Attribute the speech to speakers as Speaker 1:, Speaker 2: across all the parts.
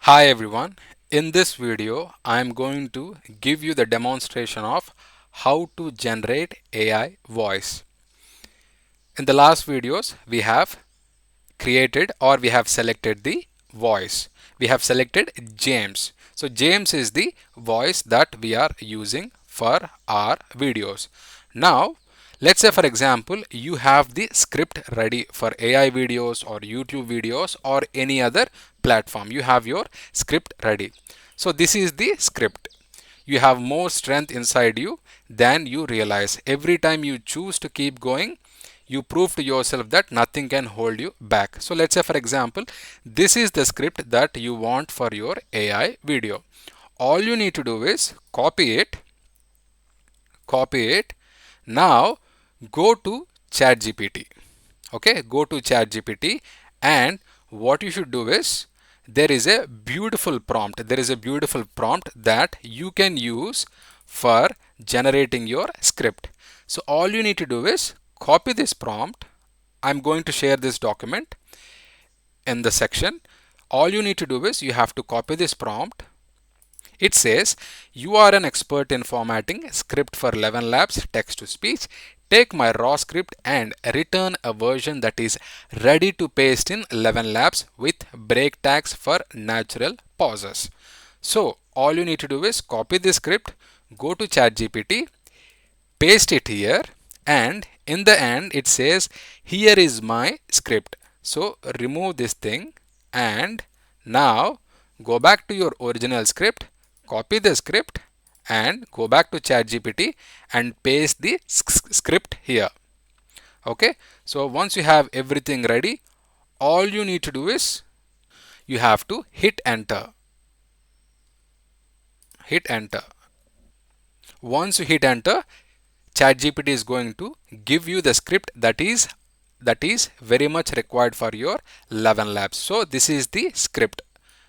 Speaker 1: Hi everyone. In this video, I am going to give you the demonstration of how to generate AI voice. In the last videos, we have created or we have selected the voice. We have selected James. So James is the voice that we are using for our videos. Now, let's say for example, you have the script ready for AI videos or YouTube videos or any other platform. You have your script ready. So this is the script. You have more strength inside you than you realize. Every time you choose to keep going, you prove to yourself that nothing can hold you back. So let's say for example, this is the script that you want for your AI video. All you need to do is copy it. Now go to ChatGPT. Okay, go to ChatGPT, and what you should do is there is a beautiful prompt. There is a beautiful prompt that you can use for generating your script. So all you need to do is copy this prompt. I'm going to share this document in the section. All you need to do is you have to copy this prompt. It says, you are an expert in formatting script for 11 labs text to speech. Take my raw script and return a version that is ready to paste in 11 labs with break tags for natural pauses. So all you need to do is copy this script, go to ChatGPT, paste it here, and in the end it says, here is my script. So remove this thing, and now go back to your original script, copy the script, and go back to ChatGPT and paste the script here. Okay, so once you have everything ready, all you need to do is you have to hit enter. Hit enter. Once you hit enter, ChatGPT is going to give you the script that is very much required for your 11 labs. So this is the script.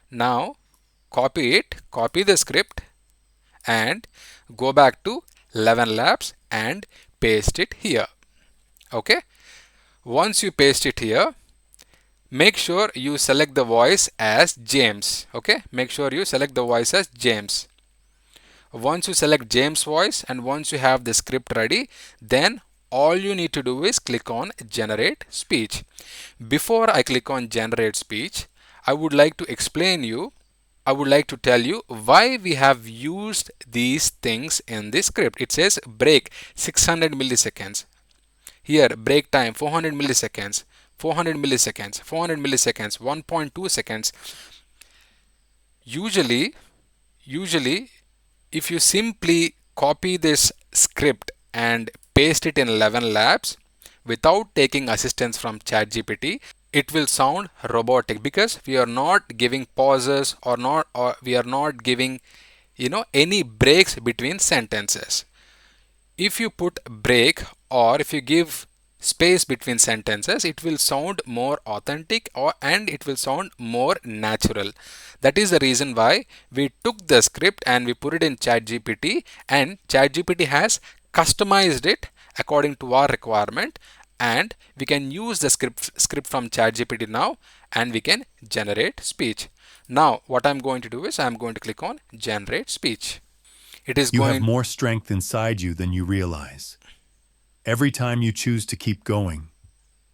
Speaker 1: Now copy the script and go back to 11 labs and paste it here. Okay. Once you paste it here, make sure you select the voice as James. Okay. Make sure you select the voice as James. Once you select James voice and once you have the script ready, then all you need to do is click on generate speech. Before I click on generate speech, I would like to explain you, I would like to tell you why we have used these things in this script. It says break 600 milliseconds. Here break time 400 milliseconds, 400 milliseconds, 400 milliseconds, 1.2 seconds. Usually if you simply copy this script and paste it in 11 labs without taking assistance from ChatGPT, it will sound robotic because we are not giving pauses or we are not giving any breaks between sentences. If you put break or if you give space between sentences, it will sound more authentic and it will sound more natural. That is the reason why we took the script and we put it in ChatGPT, and ChatGPT has customized it according to our requirement, and we can use the script from ChatGPT now and we can generate speech. Now what I'm going to do is I'm going to click on generate speech. It is
Speaker 2: You have
Speaker 1: going
Speaker 2: more strength inside you than you realize. Every time you choose to keep going,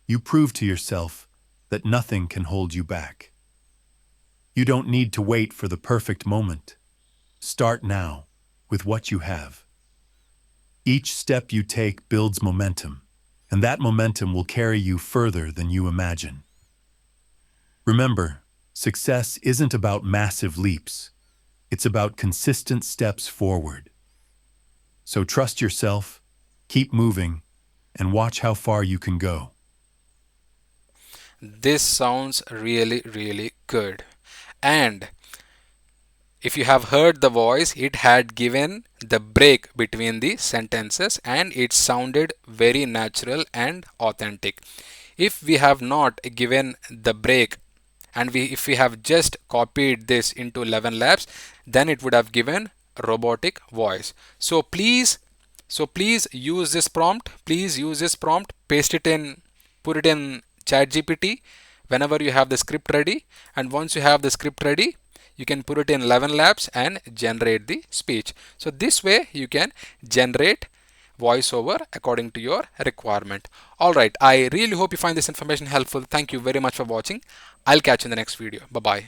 Speaker 2: you prove to yourself that nothing can hold you back. You don't need to wait for the perfect moment. Start now with what you have. Each step you take builds momentum, and that momentum will carry you further than you imagine. Remember, success isn't about massive leaps. It's about consistent steps forward. So trust yourself, keep moving, and watch how far you can go.
Speaker 1: This sounds really good. And if you have heard the voice, it had given the break between the sentences and it sounded very natural and authentic. If we have not given the break and if we have just copied this into 11 labs, then it would have given robotic voice. So please use this prompt. Please use this prompt, paste it in, put it in ChatGPT whenever you have the script ready. And once you have the script ready, you can put it in 11 labs and generate the speech. So this way you can generate voiceover according to your requirement. Alright, I really hope you find this information helpful. Thank you very much for watching. I'll catch you in the next video. Bye bye.